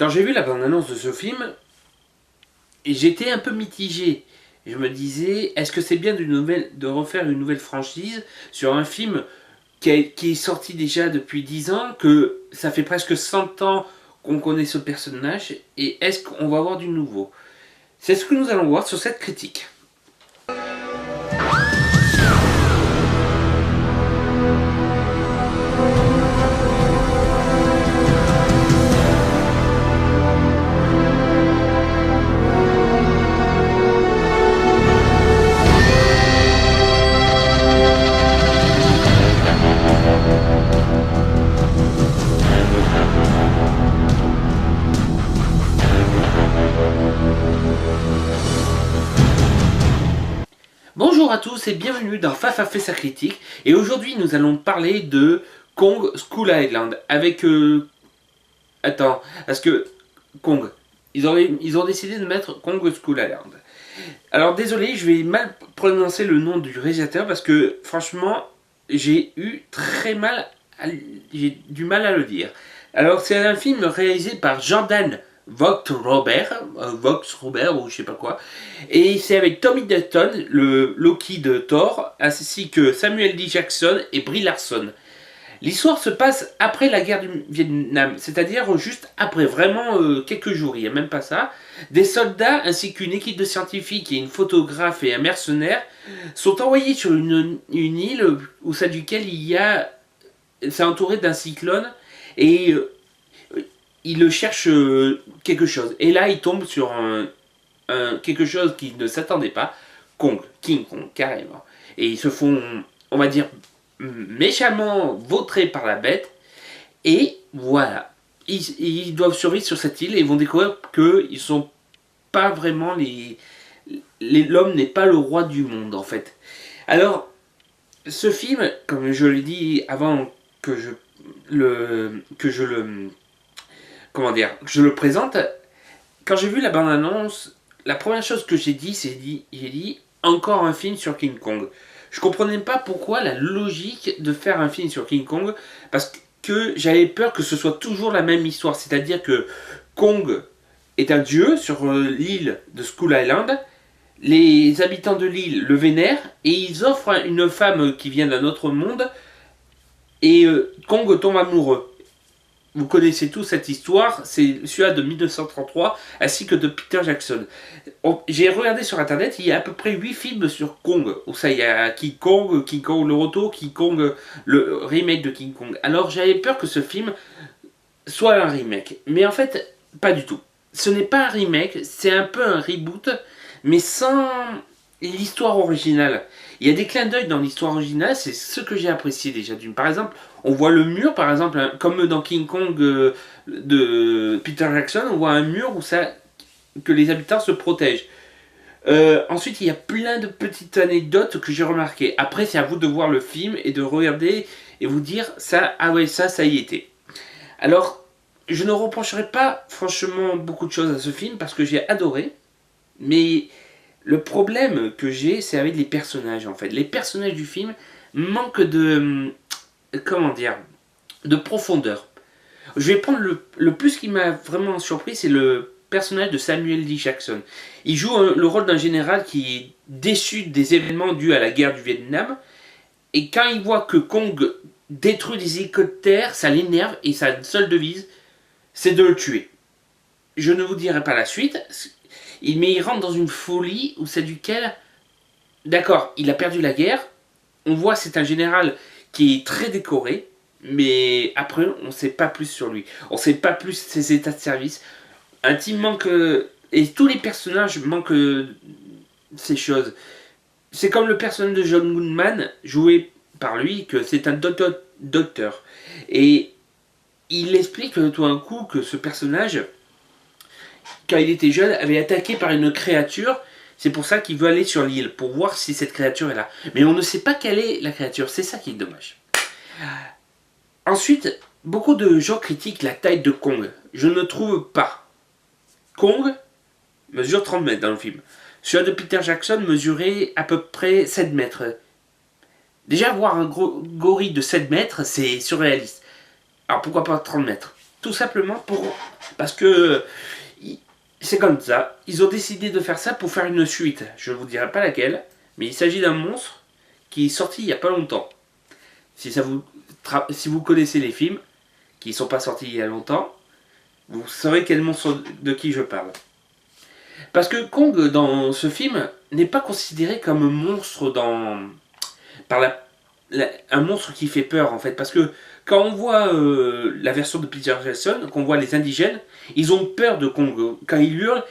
Quand j'ai vu la bande-annonce de ce film, j'étais un peu mitigé. Je me disais, est-ce que c'est bien de refaire une nouvelle franchise sur un film qui est sorti déjà depuis 10 ans, que ça fait presque 100 ans qu'on connaît ce personnage, et est-ce qu'on va avoir du nouveau? C'est ce que nous allons voir sur cette critique. Bonjour à tous et bienvenue dans Fafa fait sa critique. Et aujourd'hui nous allons parler de Kong Skull Island avec... Attends, parce que Kong, ils ont décidé de mettre Kong Skull Island. Alors désolé, je vais mal prononcer le nom du réalisateur parce que franchement j'ai du mal à le dire. Alors c'est un film réalisé par Jordan Vogt-Robert, ou je sais pas quoi, et c'est avec Tommy Dutton, le Loki de Thor, ainsi que Samuel L. Jackson et Brie Larson. L'histoire se passe après la guerre du Vietnam, c'est-à-dire juste après, vraiment quelques jours, il n'y a même pas ça. Des soldats ainsi qu'une équipe de scientifiques et une photographe et un mercenaire sont envoyés sur une île au sein duquel c'est entouré d'un cyclone et ils cherchent quelque chose. Et là, ils tombent sur quelque chose qu'ils ne s'attendaient pas, King Kong, carrément. Et ils se font, on va dire, méchamment vautrer par la bête. Et voilà, ils doivent survivre sur cette île et ils vont découvrir qu'ils sont pas vraiment l'homme n'est pas le roi du monde en fait. Alors, ce film, comme je l'ai dit avant que je le présente, quand j'ai vu la bande-annonce, la première chose que j'ai dit encore un film sur King Kong. Je comprenais pas pourquoi la logique de faire un film sur King Kong, parce que j'avais peur que ce soit toujours la même histoire, c'est-à-dire que Kong est un dieu sur l'île de Skull Island, les habitants de l'île le vénèrent et ils offrent une femme qui vient d'un autre monde et Kong tombe amoureux. Vous connaissez tous cette histoire, c'est celui-là de 1933 ainsi que de Peter Jackson. J'ai regardé sur internet, il y a à peu près 8 films sur Kong. Où ça, il y a King Kong le retour, King Kong, le remake de King Kong. Alors j'avais peur que ce film soit un remake. Mais en fait, pas du tout. Ce n'est pas un remake, c'est un peu un reboot, mais sans l'histoire originale. Il y a des clins d'œil dans l'histoire originale, c'est ce que j'ai apprécié déjà. Par exemple, on voit le mur, par exemple, comme dans King Kong de Peter Jackson, on voit un mur que les habitants se protègent. Ensuite, il y a plein de petites anecdotes que j'ai remarquées. Après, c'est à vous de voir le film et de regarder et vous dire ça, ah ouais, ça y était. Alors, je ne reprocherai pas franchement beaucoup de choses à ce film parce que j'ai adoré, mais le problème que j'ai, c'est avec les personnages en fait. Les personnages du film manquent de profondeur. Je vais prendre le plus qui m'a vraiment surpris, c'est le personnage de Samuel L. Jackson. Il joue le rôle d'un général qui est déçu des événements dus à la guerre du Vietnam. Et quand il voit que Kong détruit des hélicoptères, ça l'énerve et sa seule devise, c'est de le tuer. Je ne vous dirai pas la suite, mais il rentre dans une folie où c'est duquel, d'accord, il a perdu la guerre, on voit c'est un général qui est très décoré, mais après on ne sait pas plus sur lui, on ne sait pas plus ses états de service, intimement que... Et tous les personnages manquent ces choses. C'est comme le personnage de John Goodman, joué par lui, que c'est un docteur. Et il explique tout d'un coup que ce personnage, quand il était jeune, avait été attaqué par une créature. C'est pour ça qu'il veut aller sur l'île, pour voir si cette créature est là. Mais on ne sait pas quelle est la créature, c'est ça qui est dommage. Ensuite, beaucoup de gens critiquent la taille de Kong. Je ne trouve pas. Kong mesure 30 mètres dans le film. Celui de Peter Jackson mesurait à peu près 7 mètres. Déjà, voir un gros gorille de 7 mètres, c'est surréaliste. Alors pourquoi pas 30 mètres? Tout simplement parce que c'est comme ça. Ils ont décidé de faire ça pour faire une suite. Je ne vous dirai pas laquelle, mais il s'agit d'un monstre qui est sorti il n'y a pas longtemps. Si vous connaissez les films qui ne sont pas sortis il y a longtemps, vous saurez quel monstre de qui je parle. Parce que Kong, dans ce film, n'est pas considéré comme un monstre un monstre qui fait peur, en fait. Parce que quand on voit la version de Peter Jackson, qu'on voit les indigènes, ils ont peur de Kong. Quand ils hurlent,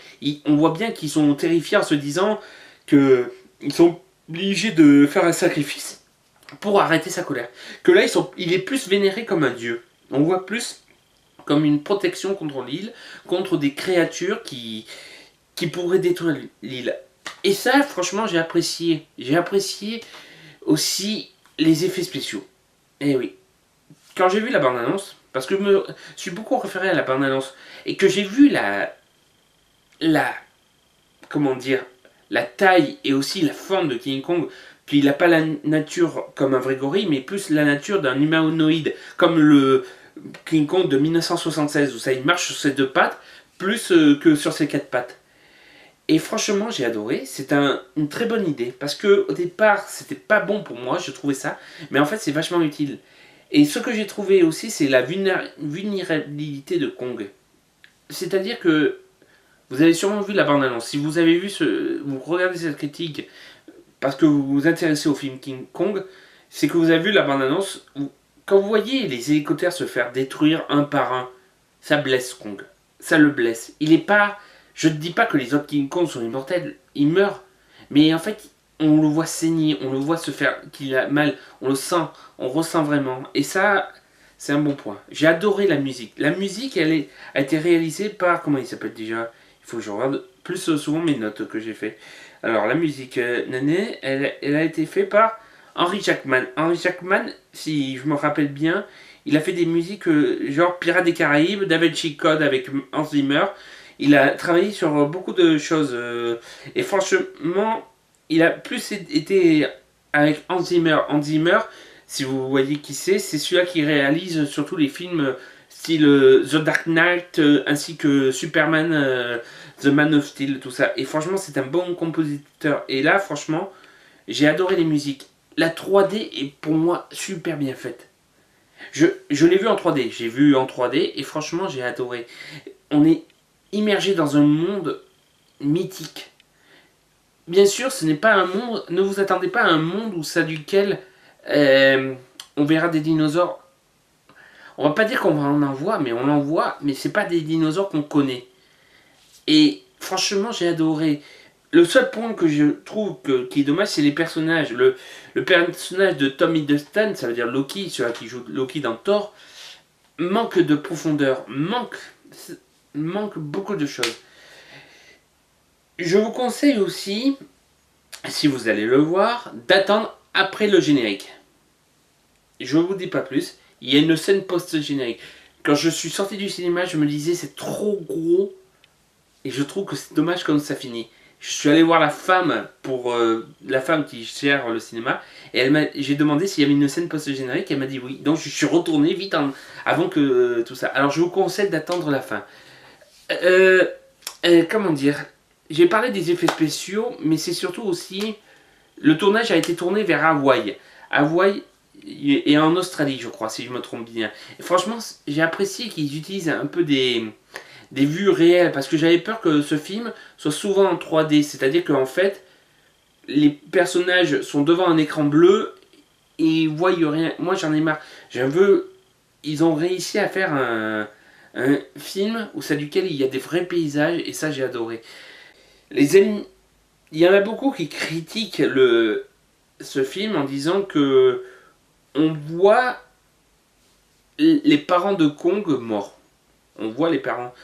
on voit bien qu'ils sont terrifiés en se disant qu'ils sont obligés de faire un sacrifice pour arrêter sa colère. Que là, il est plus vénéré comme un dieu. On voit plus comme une protection contre l'île, contre des créatures qui pourraient détruire l'île. Et ça, franchement, j'ai apprécié. J'ai apprécié aussi les effets spéciaux. Eh oui. Quand j'ai vu la bande-annonce, parce que je me suis beaucoup référé à la bande-annonce, et que j'ai vu comment dire, la taille et aussi la forme de King Kong, puis il n'a pas la nature comme un vrai gorille, mais plus la nature d'un humanoïde, comme le King Kong de 1976, où ça il marche sur ses deux pattes, plus que sur ses quatre pattes. Et franchement, j'ai adoré. C'est une très bonne idée. Parce que au départ, c'était pas bon pour moi, je trouvais ça. Mais en fait, c'est vachement utile. Et ce que j'ai trouvé aussi, c'est la vulnérabilité de Kong. C'est-à-dire que vous avez sûrement vu la bande-annonce. Si vous avez vu vous regardez cette critique parce que vous vous intéressez au film King Kong, c'est que vous avez vu la bande-annonce. Quand vous voyez les hélicoptères se faire détruire un par un, ça blesse Kong. Ça le blesse. Il est pas. Je ne dis pas que les autres King Kong sont immortels, ils meurent. Mais en fait, on le voit saigner, on le voit se faire qu'il a mal, on le sent, on ressent vraiment. Et ça, c'est un bon point. J'ai adoré la musique. La musique, a été réalisée par, comment il s'appelle déjà? Il faut que je regarde plus souvent mes notes que j'ai fait. Alors, la musique, Nané, elle a été faite par Henry Jackman. Henry Jackman, si je me rappelle bien, il a fait des musiques genre Pirates des Caraïbes, Da Vinci Code avec Hans Zimmer. Il a travaillé sur beaucoup de choses. Et franchement, il a plus été avec Hans Zimmer. Hans Zimmer, si vous voyez qui c'est celui-là qui réalise surtout les films style The Dark Knight, ainsi que Superman, The Man of Steel, tout ça. Et franchement, c'est un bon compositeur. Et là, franchement, j'ai adoré les musiques. La 3D est pour moi super bien faite. Je l'ai vu en 3D. J'ai vu en 3D et franchement, j'ai adoré. On est immergé dans un monde mythique. Bien sûr, ce n'est pas un monde. Ne vous attendez pas à un monde où ça duquel on verra des dinosaures. On va pas dire qu'on en voit, mais on en voit, mais c'est pas des dinosaures qu'on connaît. Et franchement, j'ai adoré. Le seul point que je trouve qui est dommage, c'est les personnages. Le personnage de Tom Hiddleston, ça veut dire Loki, celui qui joue Loki dans Thor, manque de profondeur, manque beaucoup de choses. Je vous conseille aussi, si vous allez le voir, d'attendre après le générique. Je ne vous dis pas plus. Il y a une scène post-générique. Quand je suis sorti du cinéma, je me disais c'est trop gros. Et je trouve que c'est dommage comme ça finit. Je suis allé voir la femme qui gère le cinéma. Et j'ai demandé s'il y avait une scène post-générique. Elle m'a dit oui. Donc je suis retourné vite avant que tout ça. Alors je vous conseille d'attendre la fin. Comment dire? J'ai parlé des effets spéciaux, mais c'est surtout aussi... Le tournage a été tourné vers Hawaï. Hawaï et en Australie, je crois, si je me trompe bien. Et franchement, j'ai apprécié qu'ils utilisent un peu des vues réelles, parce que j'avais peur que ce film soit souvent en 3D. C'est-à-dire qu'en fait, les personnages sont devant un écran bleu et ils voient rien. Moi, j'en ai marre. Ils ont réussi à faire un film où ça duquel il y a des vrais paysages, et ça, j'ai adoré. Il y en a beaucoup qui critiquent ce film en disant que on voit les parents de Kong morts. On voit les parents.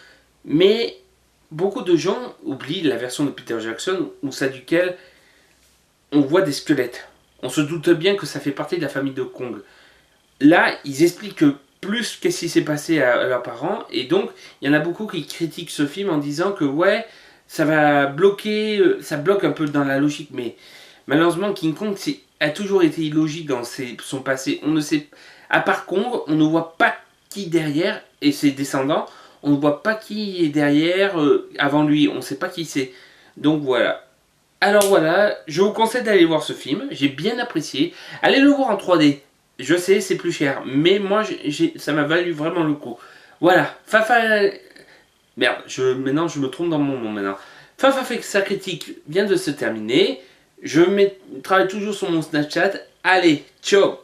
Mais beaucoup de gens oublient la version de Peter Jackson où ça duquel on voit des squelettes. On se doute bien que ça fait partie de la famille de Kong. Là, ils expliquent plus qu'est-ce qui s'est passé à leurs parents. Et donc, il y en a beaucoup qui critiquent ce film en disant que ouais, ça va bloquer, ça bloque un peu dans la logique. Mais malheureusement, King Kong a toujours été illogique dans son passé. On ne sait, à part Kong, on ne voit pas qui derrière. et ses descendants, on ne voit pas qui est derrière avant lui, on ne sait pas qui c'est. Donc voilà. Alors voilà, je vous conseille d'aller voir ce film, j'ai bien apprécié. Allez le voir en 3D, je sais c'est plus cher, mais moi ça m'a valu vraiment le coup. Voilà, Fafa... Merde, maintenant je me trompe dans mon nom maintenant. Fafa fait que sa critique vient de se terminer. Travaille toujours sur mon Snapchat. Allez, ciao!